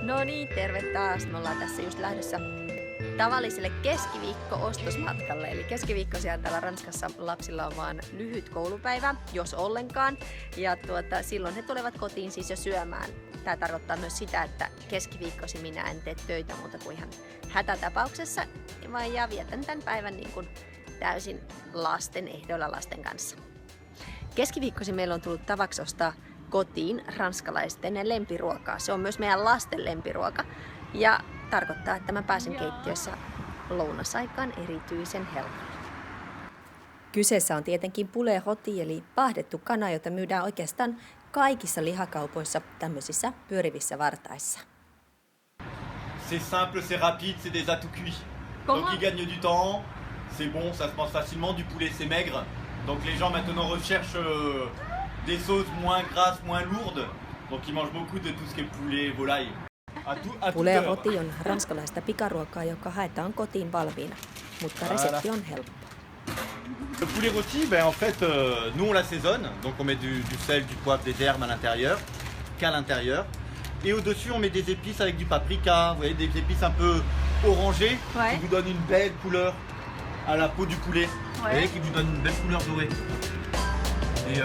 No niin, terve taas. Me ollaan tässä just lähdössä tavalliselle keskiviikko-ostosmatkalle. Eli keskiviikkoisia täällä Ranskassa lapsilla on vaan lyhyt koulupäivä, jos ollenkaan. Ja silloin he tulevat kotiin siis jo syömään. Tämä tarkoittaa myös sitä, että keskiviikkosi minä en tee töitä muuta kuin ihan hätätapauksessa. Ja vietän tämän päivän niin kuin täysin lasten ehdoilla lasten kanssa. Keskiviikkosi meillä on tullut tavaksi ostaa kotiin ranskalaisten lempiruokaa. Se on myös meidän lasten lempiruoka ja tarkoittaa, että mä pääsen keittiössä lounasaikaan erityisen helpolla. Kyseessä on tietenkin poulet rôti eli pahdettu kana, jota myydään oikeastaan kaikissa lihakaupoissa tämmöisissä pyörivissä vartaissa. C'est simple, c'est rapide, c'est des atouts cuits. Donc ils gagnent du temps, c'est bon, ça se mange facilement, du poulet c'est maigre. Donc les gens maintenant recherchent des sauces moins grasses, moins lourdes. Donc ils mangent beaucoup de tout ce qui est poulet, volaille. Poulet rôti on ranskalaista pikaruokaa, joka haetaan kotiin valmiina, mutta resepti on helppo. Le poulet rôti, en fait, nous on l'assaisonne, donc on met du sel, du poivre, des herbes à l'intérieur, qu'à l'intérieur. Et au-dessus on met des épices avec du paprika, vous voyez, des épices un peu orangées, qui vous donnent une belle couleur à la peau du poulet, vous voyez, qui vous donne une belle couleur dorée. Et